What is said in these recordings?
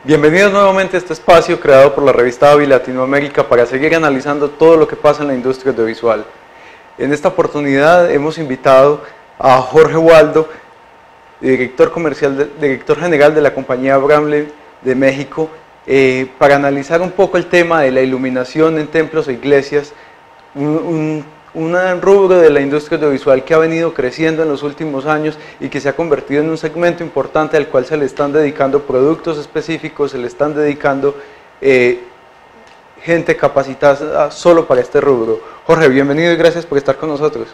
Bienvenidos nuevamente a este espacio creado por la revista AVI Latinoamérica para seguir analizando todo lo que pasa en la industria audiovisual. En esta oportunidad hemos invitado a Jorge Waldo, director general de la compañía Bramley de México, para analizar un poco el tema de la iluminación en templos e iglesias, un rubro de la industria audiovisual que ha venido creciendo en los últimos años y que se ha convertido en un segmento importante al cual se le están dedicando productos específicos, se le están dedicando gente capacitada solo para este rubro. Jorge, bienvenido y gracias por estar con nosotros.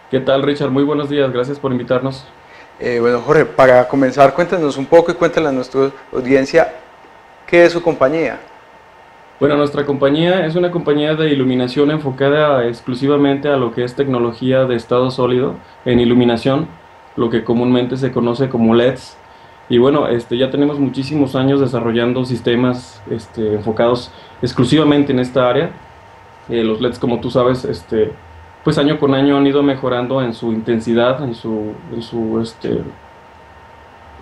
¿Qué tal, Richard? Muy buenos días, gracias por invitarnos. Bueno, Jorge, para comenzar, cuéntanos un poco y cuéntale a nuestra audiencia qué es su compañía. Bueno, nuestra compañía es una compañía de iluminación enfocada exclusivamente a lo que es tecnología de estado sólido en iluminación, lo que comúnmente se conoce como LEDs. Y bueno, ya tenemos muchísimos años desarrollando sistemas enfocados exclusivamente en esta área. Los LEDs, como tú sabes, pues año con año han ido mejorando en su intensidad, en su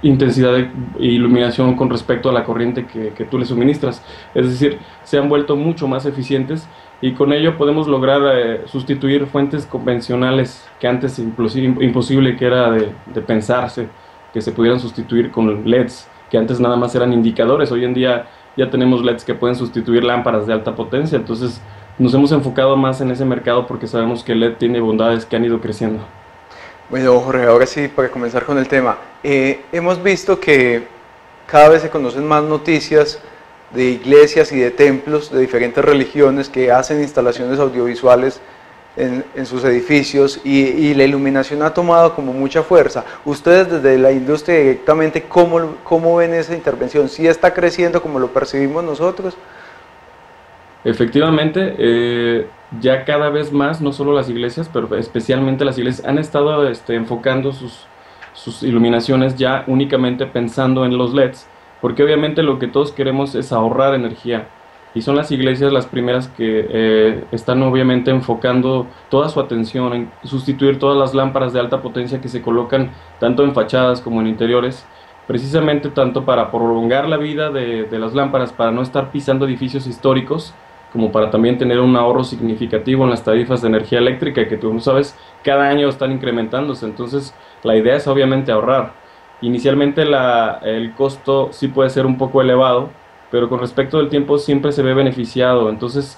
intensidad de iluminación con respecto a la corriente que tú le suministras. Es decir, se han vuelto mucho más eficientes y con ello podemos lograr sustituir fuentes convencionales que antes imposible que era de pensarse que se pudieran sustituir con LEDs, que antes nada más eran indicadores. Hoy en día ya tenemos LEDs que pueden sustituir lámparas de alta potencia, entonces nos hemos enfocado más en ese mercado porque sabemos que el LED tiene bondades que han ido creciendo. Bueno, Jorge, ahora sí, para comenzar con el tema, hemos visto que cada vez se conocen más noticias de iglesias y de templos de diferentes religiones que hacen instalaciones audiovisuales en sus edificios y la iluminación ha tomado como mucha fuerza. Ustedes desde la industria directamente, ¿cómo ven esa intervención? ¿Sí está creciendo como lo percibimos nosotros? Efectivamente, ya cada vez más, no solo las iglesias, pero especialmente las iglesias, han estado enfocando sus iluminaciones ya únicamente pensando en los LEDs, porque obviamente lo que todos queremos es ahorrar energía, y son las iglesias las primeras que están obviamente enfocando toda su atención en sustituir todas las lámparas de alta potencia que se colocan tanto en fachadas como en interiores, precisamente tanto para prolongar la vida de las lámparas, para no estar pisando edificios históricos, como para también tener un ahorro significativo en las tarifas de energía eléctrica que tú sabes, cada año están incrementándose. Entonces la idea es obviamente ahorrar. Inicialmente el costo sí puede ser un poco elevado, pero con respecto del tiempo siempre se ve beneficiado. Entonces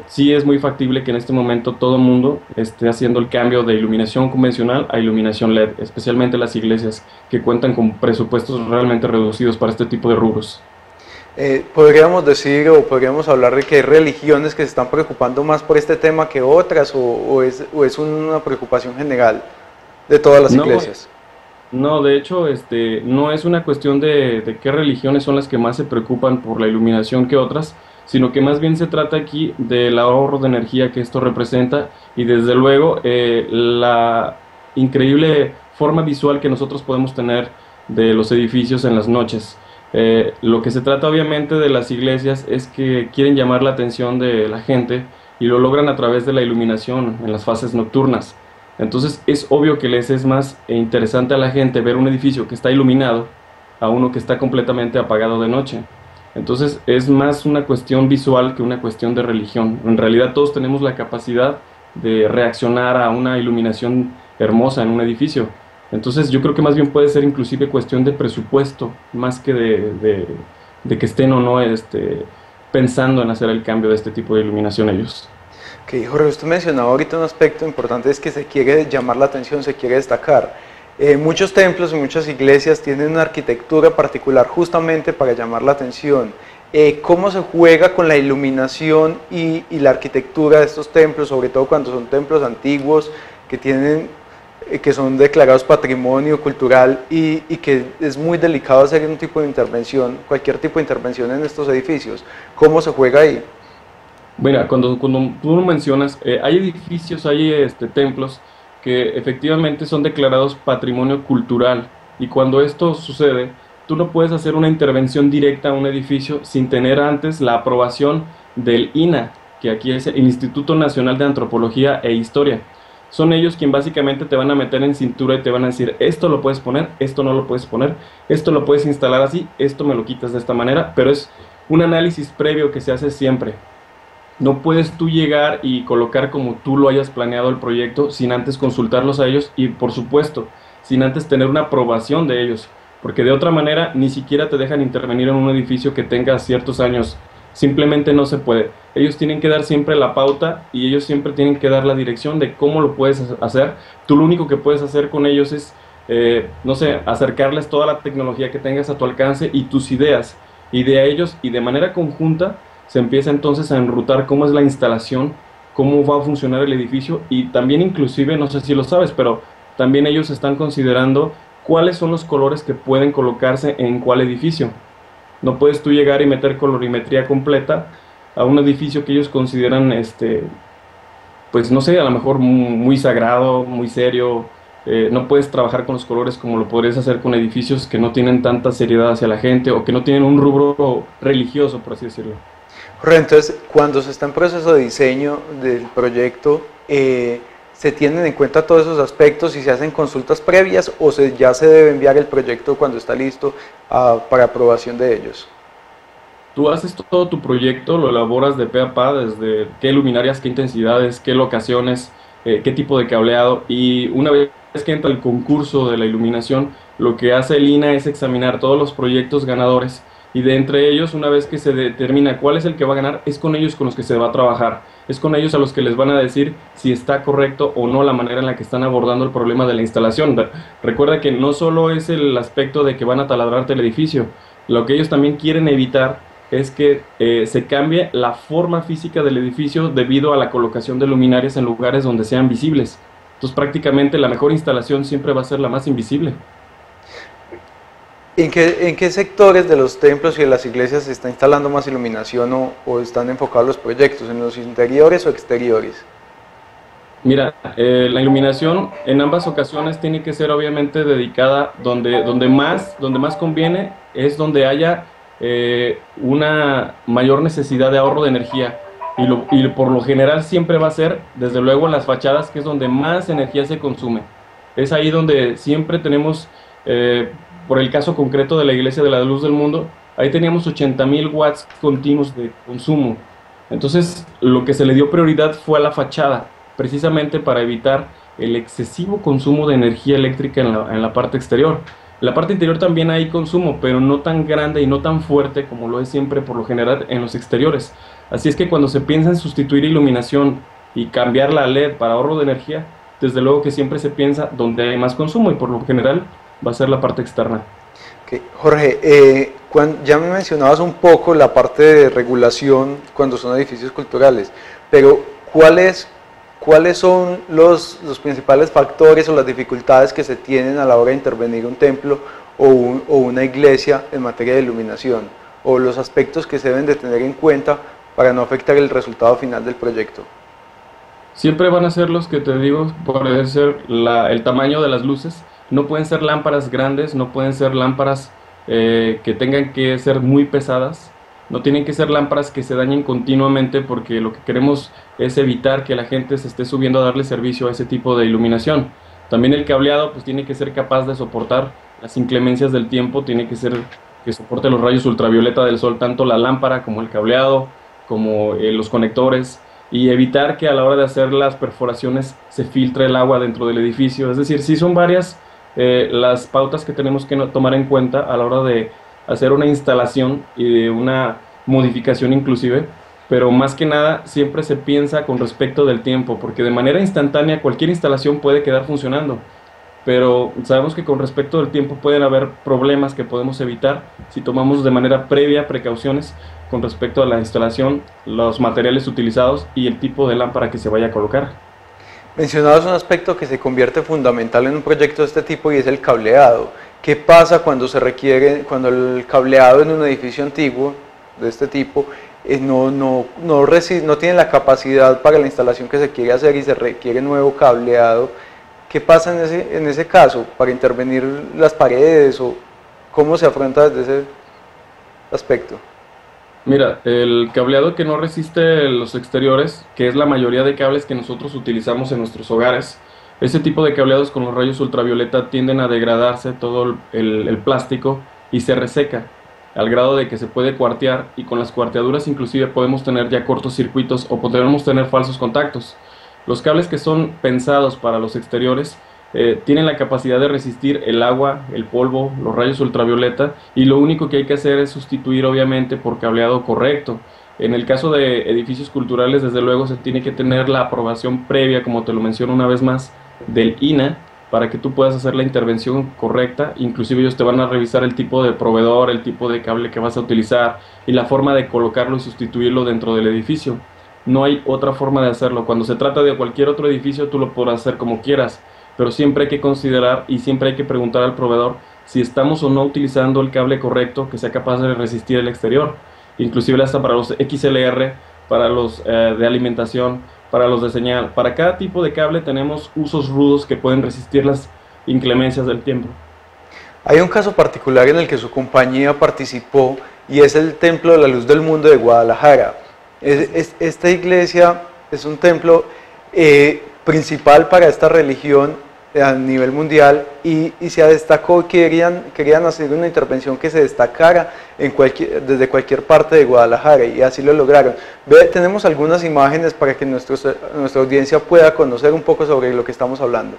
sí es muy factible que en este momento todo el mundo esté haciendo el cambio de iluminación convencional a iluminación LED, especialmente las iglesias que cuentan con presupuestos realmente reducidos para este tipo de rubros. ¿Podríamos decir o podríamos hablar de que hay religiones que se están preocupando más por este tema que otras o es una preocupación general de todas las iglesias? No, de hecho, no es una cuestión de qué religiones son las que más se preocupan por la iluminación que otras, sino que más bien se trata aquí del ahorro de energía que esto representa y desde luego la increíble forma visual que nosotros podemos tener de los edificios en las noches. Lo que se trata obviamente de las iglesias es que quieren llamar la atención de la gente y lo logran a través de la iluminación en las fases nocturnas. Entonces es obvio que les es más interesante a la gente ver un edificio que está iluminado a uno que está completamente apagado de noche. Entonces es más una cuestión visual que una cuestión de religión. En realidad todos tenemos la capacidad de reaccionar a una iluminación hermosa en un edificio. Entonces yo creo que más bien puede ser inclusive cuestión de presupuesto, más que de que estén o no pensando en hacer el cambio de este tipo de iluminación ellos. Ok, Jorge, usted mencionaba ahorita un aspecto importante, es que se quiere llamar la atención, se quiere destacar. Muchos templos y muchas iglesias tienen una arquitectura particular justamente para llamar la atención. ¿Cómo se juega con la iluminación y la arquitectura de estos templos, sobre todo cuando son templos antiguos que son declarados patrimonio cultural y que es muy delicado hacer un tipo de intervención, cualquier tipo de intervención en estos edificios? ¿Cómo se juega ahí? Mira, cuando tú lo mencionas, hay edificios, hay templos que efectivamente son declarados patrimonio cultural y cuando esto sucede, tú no puedes hacer una intervención directa a un edificio sin tener antes la aprobación del INAH, que aquí es el Instituto Nacional de Antropología e Historia. son ellos quien básicamente te van a meter en cintura y te van a decir, esto lo puedes poner, esto no lo puedes poner, esto lo puedes instalar así, esto me lo quitas de esta manera, pero es un análisis previo que se hace siempre. No puedes tú llegar y colocar como tú lo hayas planeado el proyecto sin antes consultarlos a ellos y, por supuesto, sin antes tener una aprobación de ellos, porque de otra manera ni siquiera te dejan intervenir en un edificio que tenga ciertos años. Simplemente no se puede. Ellos tienen que dar siempre la pauta y ellos siempre tienen que dar la dirección de cómo lo puedes hacer. Tú lo único que puedes hacer con ellos es, no sé, acercarles toda la tecnología que tengas a tu alcance y tus ideas. Y de ellos, y de manera conjunta, se empieza entonces a enrutar cómo es la instalación, cómo va a funcionar el edificio y también inclusive, no sé si lo sabes, pero también ellos están considerando cuáles son los colores que pueden colocarse en cuál edificio. No puedes tú llegar y meter colorimetría completa a un edificio que ellos consideran, pues no sé, a lo mejor muy sagrado, muy serio. No puedes trabajar con los colores como lo podrías hacer con edificios que no tienen tanta seriedad hacia la gente o que no tienen un rubro religioso, por así decirlo. Jorge, entonces, cuando se está en proceso de diseño del proyecto, ¿se tienen en cuenta todos esos aspectos y se hacen consultas previas o ya se debe enviar el proyecto cuando está listo para aprobación de ellos? Tú haces todo tu proyecto, lo elaboras de pe a pa, desde qué luminarias, qué intensidades, qué locaciones, qué tipo de cableado, y una vez que entra el concurso de la iluminación, lo que hace el INA es examinar todos los proyectos ganadores y de entre ellos, una vez que se determina cuál es el que va a ganar, es con ellos con los que se va a trabajar, es con ellos a los que les van a decir si está correcto o no la manera en la que están abordando el problema de la instalación. Recuerda que no solo es el aspecto de que van a taladrarte el edificio, lo que ellos también quieren evitar es que se cambie la forma física del edificio debido a la colocación de luminarias en lugares donde sean visibles. Entonces prácticamente la mejor instalación siempre va a ser la más invisible. ¿En qué sectores de los templos y de las iglesias se está instalando más iluminación o están enfocados los proyectos? ¿En los interiores o exteriores? Mira, la iluminación en ambas ocasiones tiene que ser obviamente dedicada donde más conviene, es donde haya una mayor necesidad de ahorro de energía. Y por lo general siempre va a ser, desde luego, en las fachadas, que es donde más energía se consume. Es ahí donde siempre tenemos, por el caso concreto de la Iglesia de la Luz del Mundo, ahí teníamos 80,000 watts continuos de consumo. Entonces, lo que se le dio prioridad fue a la fachada, precisamente para evitar el excesivo consumo de energía eléctrica en la parte exterior. En la parte interior también hay consumo, pero no tan grande y no tan fuerte como lo es siempre por lo general en los exteriores. Así es que cuando se piensa en sustituir iluminación y cambiar la LED para ahorro de energía, desde luego que siempre se piensa donde hay más consumo y por lo general va a ser la parte externa. Okay. Jorge, ya me mencionabas un poco la parte de regulación cuando son edificios culturales, pero ¿cuáles son los principales factores o las dificultades que se tienen a la hora de intervenir un templo o una iglesia en materia de iluminación? O los aspectos que se deben de tener en cuenta para no afectar el resultado final del proyecto. Siempre van a ser los que te digo, puede ser el tamaño de las luces. No pueden ser lámparas grandes, no pueden ser lámparas que tengan que ser muy pesadas. No tienen que ser lámparas que se dañen continuamente porque lo que queremos es evitar que la gente se esté subiendo a darle servicio a ese tipo de iluminación. También el cableado pues tiene que ser capaz de soportar las inclemencias del tiempo, tiene que ser que soporte los rayos ultravioleta del sol, tanto la lámpara como el cableado, como los conectores, y evitar que a la hora de hacer las perforaciones se filtre el agua dentro del edificio. Es decir, sí son varias las pautas que tenemos que tomar en cuenta a la hora de hacer una instalación y de una modificación inclusive, pero más que nada siempre se piensa con respecto del tiempo, porque de manera instantánea cualquier instalación puede quedar funcionando, pero sabemos que con respecto del tiempo pueden haber problemas que podemos evitar si tomamos de manera previa precauciones con respecto a la instalación, los materiales utilizados y el tipo de lámpara que se vaya a colocar. Mencionabas un aspecto que se convierte fundamental en un proyecto de este tipo y es el cableado. ¿Qué pasa cuando cuando el cableado en un edificio antiguo de este tipo no tiene la capacidad para la instalación que se quiere hacer y se requiere nuevo cableado? ¿Qué pasa en ese caso para intervenir las paredes o cómo se afronta desde ese aspecto? Mira, el cableado que no resiste los exteriores, que es la mayoría de cables que nosotros utilizamos en nuestros hogares, ese tipo de cableados con los rayos ultravioleta tienden a degradarse todo el plástico y se reseca al grado de que se puede cuartear, y con las cuarteaduras inclusive podemos tener ya cortocircuitos o podemos tener falsos contactos. Los cables que son pensados para los exteriores tienen la capacidad de resistir el agua, el polvo, los rayos ultravioleta, y lo único que hay que hacer es sustituir obviamente por cableado correcto. En el caso de edificios culturales, desde luego se tiene que tener la aprobación previa, como te lo menciono una vez más, del INA, para que tú puedas hacer la intervención correcta. Inclusive ellos te van a revisar el tipo de proveedor, el tipo de cable que vas a utilizar y la forma de colocarlo y sustituirlo dentro del edificio. No hay otra forma de hacerlo. Cuando se trata de cualquier otro edificio, tú lo podrás hacer como quieras, pero siempre hay que considerar y siempre hay que preguntar al proveedor si estamos o no utilizando el cable correcto que sea capaz de resistir el exterior. Inclusive hasta para los XLR, para los de alimentación, para los de señal. Para cada tipo de cable tenemos usos rudos que pueden resistir las inclemencias del tiempo. Hay un caso particular en el que su compañía participó y es el Templo de la Luz del Mundo de Guadalajara. Esta iglesia es un templo principal para esta religión a nivel mundial y se destacó, querían hacer una intervención que se destacara desde cualquier parte de Guadalajara, y así lo lograron. Tenemos algunas imágenes para que nuestra audiencia pueda conocer un poco sobre lo que estamos hablando.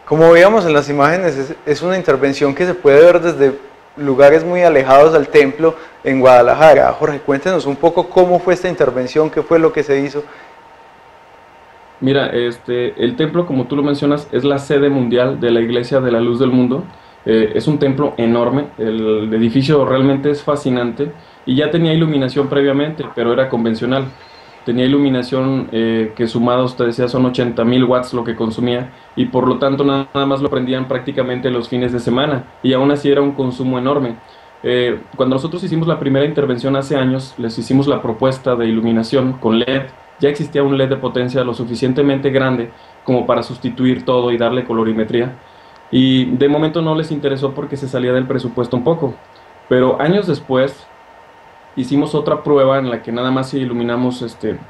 Como veíamos en las imágenes, es una intervención que se puede ver desde lugares muy alejados del templo en Guadalajara. Jorge, cuéntenos un poco cómo fue esta intervención, qué fue lo que se hizo. Mira, el templo, como tú lo mencionas, es la sede mundial de la Iglesia de la Luz del Mundo. Es un templo enorme, el edificio realmente es fascinante y ya tenía iluminación previamente, pero era convencional. Tenía iluminación que sumados, te decía, son 80.000 watts lo que consumía, y por lo tanto nada más lo prendían prácticamente los fines de semana, y aún así era un consumo enorme. Cuando nosotros hicimos la primera intervención hace años, les hicimos la propuesta de iluminación con LED. Ya existía un LED de potencia lo suficientemente grande como para sustituir todo y darle colorimetría, y de momento no les interesó porque se salía del presupuesto un poco. Pero años después hicimos otra prueba en la que nada más iluminamos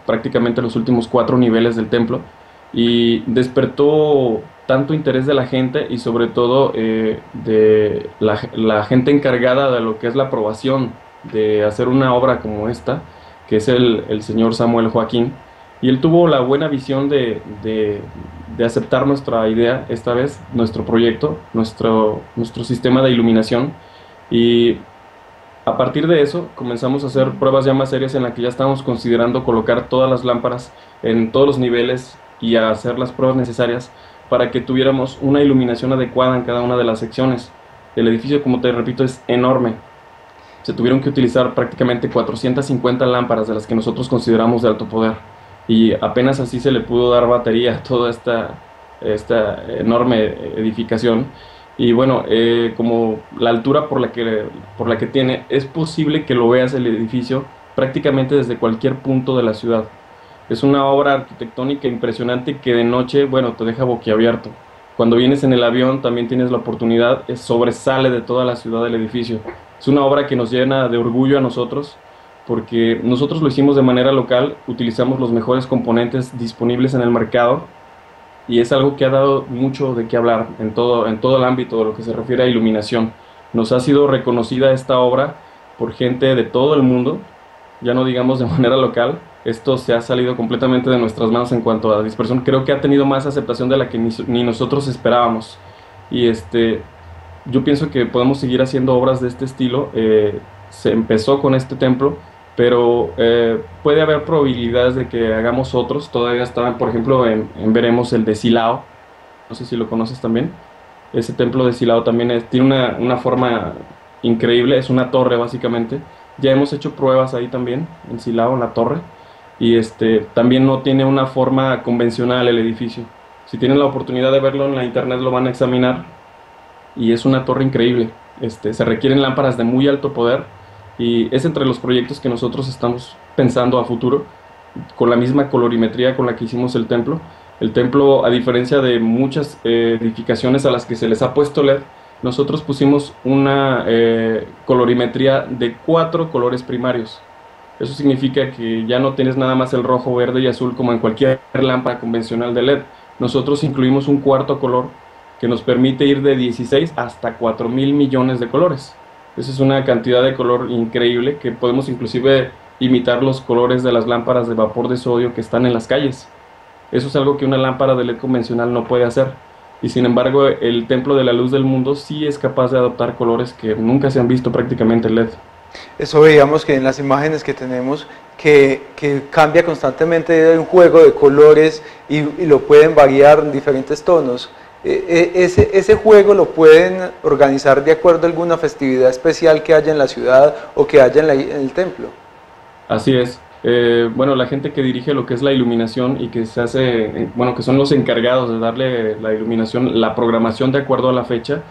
prácticamente los últimos 4 niveles del templo, y despertó tanto interés de la gente y sobre todo de la gente encargada de lo que es la aprobación de hacer una obra como esta, que es el señor Samuel Joaquín, y él tuvo la buena visión de aceptar nuestra idea, esta vez nuestro proyecto, nuestro sistema de iluminación. Y a partir de eso comenzamos a hacer pruebas ya más serias en las que ya estábamos considerando colocar todas las lámparas en todos los niveles y a hacer las pruebas necesarias para que tuviéramos una iluminación adecuada en cada una de las secciones. El edificio, como te repito, es enorme. Se tuvieron que utilizar prácticamente 450 lámparas de las que nosotros consideramos de alto poder, y apenas así se le pudo dar batería a toda esta enorme edificación. Y bueno, como la altura por la que tiene, es posible que lo veas el edificio prácticamente desde cualquier punto de la ciudad. Es una obra arquitectónica impresionante que de noche, bueno, te deja boquiabierto. Cuando vienes en el avión también tienes la oportunidad, sobresale de toda la ciudad del edificio. Es una obra que nos llena de orgullo a nosotros, porque nosotros lo hicimos de manera local, utilizamos los mejores componentes disponibles en el mercado, y es algo que ha dado mucho de qué hablar en todo el ámbito de lo que se refiere a iluminación. Nos ha sido reconocida esta obra por gente de todo el mundo, ya no digamos de manera local. Esto se ha salido completamente de nuestras manos en cuanto a dispersión. Creo que ha tenido más aceptación de la que ni nosotros esperábamos. Y yo pienso que podemos seguir haciendo obras de este estilo. Se empezó con este templo, pero puede haber probabilidades de que hagamos otros. Todavía está, por ejemplo, veremos el de Silao. No sé si lo conoces también. Ese templo de Silao también tiene una forma increíble. Es una torre básicamente, Ya hemos hecho pruebas ahí también, en Silao, en la torre, y también no tiene una forma convencional el edificio. Si tienen la oportunidad de verlo en la internet lo van a examinar y es una torre increíble. Se requieren lámparas de muy alto poder y es entre los proyectos que nosotros estamos pensando a futuro, con la misma colorimetría con la que hicimos el templo. El templo, a diferencia de muchas edificaciones a las que se les ha puesto LED, nosotros pusimos una colorimetría de 4 colores primarios. Eso significa que ya no tienes nada más el rojo, verde y azul como en cualquier lámpara convencional de LED. Nosotros incluimos un cuarto color que nos permite ir de 16 hasta 4.000 millones de colores. Esa es una cantidad de color increíble que podemos inclusive imitar los colores de las lámparas de vapor de sodio que están en las calles. Eso es algo que una lámpara de LED convencional no puede hacer. Y sin embargo, el Templo de la Luz del Mundo sí es capaz de adoptar colores que nunca se han visto prácticamente en LED. Eso veíamos que en las imágenes que tenemos, que cambia constantemente un juego de colores y lo pueden variar en diferentes tonos. Ese juego lo pueden organizar de acuerdo a alguna festividad especial que haya en la ciudad o que haya en el templo. Así es. Bueno, la gente que dirige lo que es la iluminación y que se hace, bueno, que son los encargados de darle la iluminación, la programación de acuerdo a la fecha,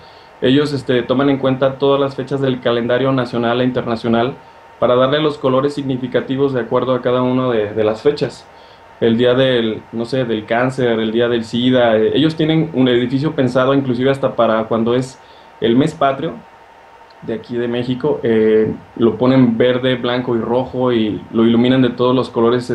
ellos toman en cuenta todas las fechas del calendario nacional e internacional para darle los colores significativos de acuerdo a cada una de las fechas. El día del, no sé, del cáncer, el día del SIDA, ellos tienen un edificio pensado inclusive hasta para cuando es el mes patrio de aquí de México, lo ponen verde, blanco y rojo y lo iluminan de todos los colores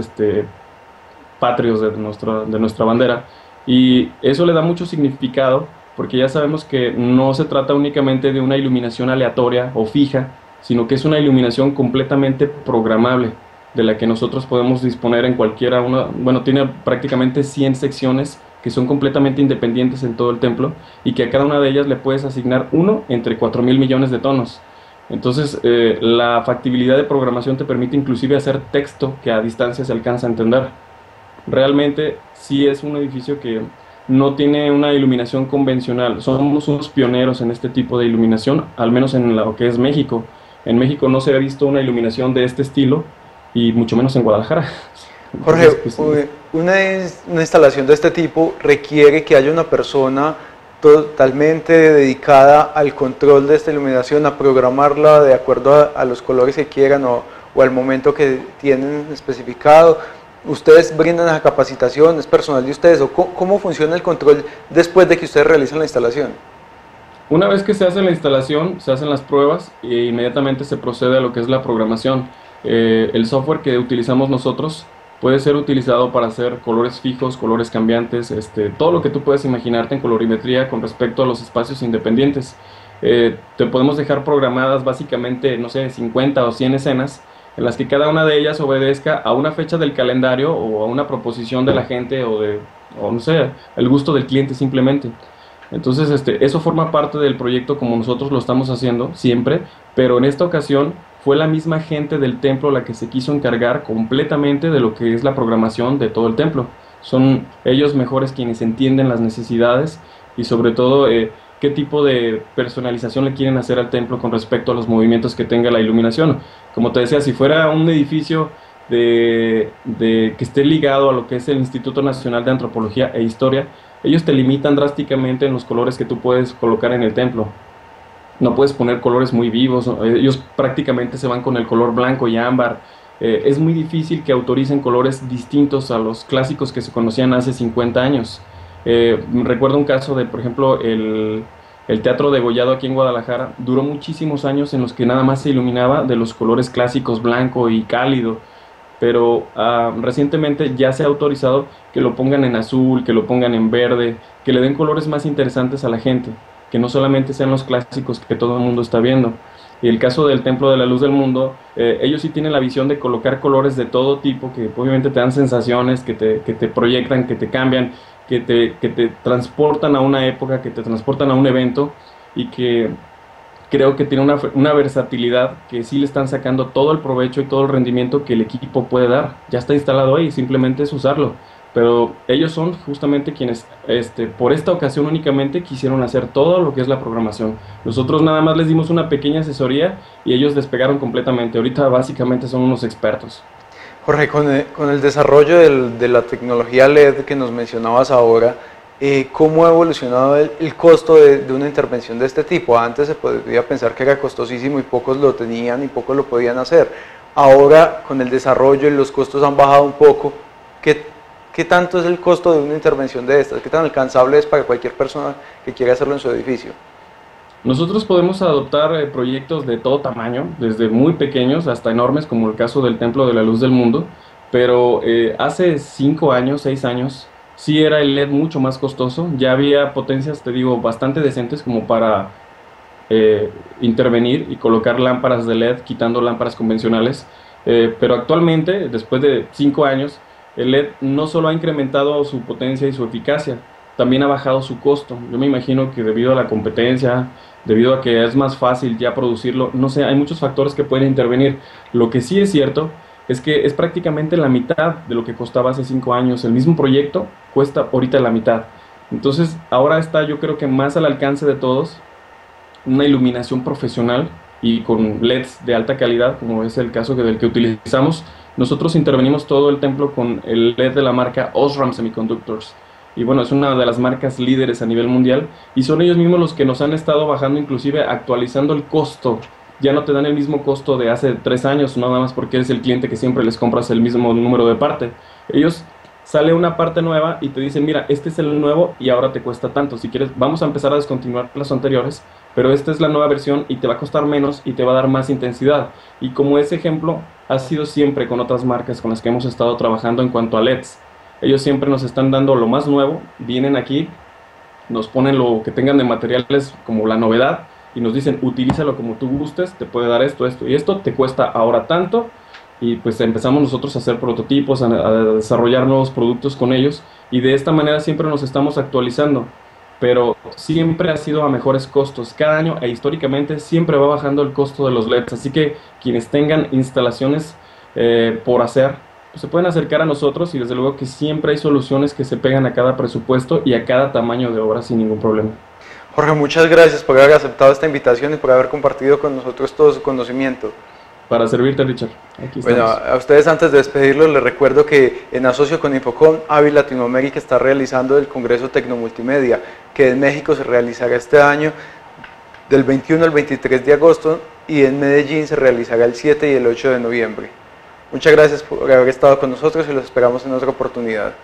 patrios de nuestra bandera. Y eso le da mucho significado porque ya sabemos que no se trata únicamente de una iluminación aleatoria o fija, sino que es una iluminación completamente programable, de la que nosotros podemos disponer en cualquiera una, bueno, tiene prácticamente 100 secciones que son completamente independientes en todo el templo y que a cada una de ellas le puedes asignar uno entre 4.000 millones de tonos. Entonces, la factibilidad de programación te permite inclusive hacer texto que a distancia se alcanza a entender. Realmente sí es un edificio que no tiene una iluminación convencional. Somos unos pioneros en este tipo de iluminación, al menos en lo que es México. En México no se ha visto una iluminación de este estilo y mucho menos en Guadalajara. Jorge, Entonces, pues, una instalación de este tipo requiere que haya una persona totalmente dedicada al control de esta iluminación, a programarla de acuerdo a los colores que quieran o al momento que tienen especificado. ¿Ustedes brindan esa capacitación? ¿Es personal de ustedes? ¿O cómo funciona el control después de que ustedes realizan la instalación? una vez que se hace la instalación, se hacen las pruebas e inmediatamente se procede a lo que es la programación. El software que utilizamos nosotros puede ser utilizado para hacer colores fijos, colores cambiantes, todo lo que tú puedes imaginarte en colorimetría con respecto a los espacios independientes. Te podemos dejar programadas básicamente, no sé, 50 o 100 escenas en las que cada una de ellas obedezca a una fecha del calendario o a una proposición de la gente o no sé, el gusto del cliente simplemente. Entonces, eso forma parte del proyecto como nosotros lo estamos haciendo siempre, pero en esta ocasión fue la misma gente del templo la que se quiso encargar completamente de lo que es la programación de todo el templo. Son ellos mejores quienes entienden las necesidades y sobre todo qué tipo de personalización le quieren hacer al templo con respecto a los movimientos que tenga la iluminación. Como te decía, si fuera un edificio que esté ligado a lo que es el Instituto Nacional de Antropología e Historia, ellos te limitan drásticamente en los colores que tú puedes colocar en el templo. No puedes poner colores muy vivos, ellos prácticamente se van con el color blanco y ámbar. Es muy difícil que autoricen colores distintos a los clásicos que se conocían hace 50 años. Recuerdo un caso de, por ejemplo, el Teatro Degollado aquí en Guadalajara. Duró muchísimos años en los que nada más se iluminaba de los colores clásicos, blanco y cálido, pero recientemente ya se ha autorizado que lo pongan en azul, que lo pongan en verde, que le den colores más interesantes a la gente, que no solamente sean los clásicos que todo el mundo está viendo. Y el caso del Templo de la Luz del Mundo, ellos sí tienen la visión de colocar colores de todo tipo, que obviamente te dan sensaciones, que te proyectan, que te cambian, que te transportan a una época, que te transportan a un evento, y que creo que tiene una versatilidad que sí le están sacando todo el provecho y todo el rendimiento que el equipo puede dar. Ya está instalado ahí, simplemente es usarlo. pero ellos son justamente quienes, por esta ocasión únicamente quisieron hacer todo lo que es la programación. Nosotros nada más les dimos una pequeña asesoría y ellos despegaron completamente. Ahorita básicamente son unos expertos. Jorge, con el desarrollo de la tecnología LED que nos mencionabas ahora, ¿cómo ha evolucionado el costo de una intervención de este tipo? Antes se podía pensar que era costosísimo y pocos lo tenían y pocos lo podían hacer. Ahora, con el desarrollo y los costos han bajado un poco, ¿qué tanto es el costo de una intervención de estas? ¿Qué tan alcanzable es para cualquier persona que quiera hacerlo en su edificio? Nosotros podemos adoptar proyectos de todo tamaño, desde muy pequeños hasta enormes, como el caso del Templo de la Luz del Mundo, pero hace 5 años, 6 años, sí era el LED mucho más costoso, ya había potencias, te digo, bastante decentes como para intervenir y colocar lámparas de LED, quitando lámparas convencionales, pero actualmente, después de 5 años, el LED no solo ha incrementado su potencia y su eficacia, también ha bajado su costo. Yo me imagino que debido a la competencia, debido a que es más fácil ya producirlo, no sé, hay muchos factores que pueden intervenir. Lo que sí es cierto es que es prácticamente la mitad de lo que costaba hace 5 años. El mismo proyecto cuesta ahorita la mitad. Entonces, ahora está, yo creo que más al alcance de todos, una iluminación profesional y con LEDs de alta calidad, como es el caso del que utilizamos. Nosotros intervenimos todo el templo con el LED de la marca Osram Semiconductors. Y bueno, es una de las marcas líderes a nivel mundial y son ellos mismos los que nos han estado bajando, inclusive actualizando el costo. Ya no te dan el mismo costo de hace 3 años, nada más porque eres el cliente que siempre les compras el mismo número de parte. Ellos sale una parte nueva y te dicen, mira, este es el nuevo y ahora te cuesta tanto. Si quieres, vamos a empezar a descontinuar las anteriores, pero esta es la nueva versión y te va a costar menos y te va a dar más intensidad. Y como ese ejemplo ha sido siempre con otras marcas con las que hemos estado trabajando en cuanto a LEDs. Ellos siempre nos están dando lo más nuevo, vienen aquí, nos ponen lo que tengan de materiales como la novedad y nos dicen, utilízalo como tú gustes, te puede dar esto, esto y esto, te cuesta ahora tanto. Y pues empezamos nosotros a hacer prototipos, a desarrollar nuevos productos con ellos y de esta manera siempre nos estamos actualizando, pero siempre ha sido a mejores costos. Cada año e históricamente siempre va bajando el costo de los LEDs, así que quienes tengan instalaciones por hacer, pues se pueden acercar a nosotros y desde luego que siempre hay soluciones que se pegan a cada presupuesto y a cada tamaño de obra sin ningún problema. Jorge, muchas gracias por haber aceptado esta invitación y por haber compartido con nosotros todo su conocimiento. Para servirte, Richard. Aquí bueno, estamos. a ustedes antes de despedirlos les recuerdo que en asocio con Infocom, AVI Latinoamérica está realizando el Congreso Tecnomultimedia, que en México se realizará este año del 21 al 23 de agosto y en Medellín se realizará el 7 y el 8 de noviembre. Muchas gracias por haber estado con nosotros y los esperamos en otra oportunidad.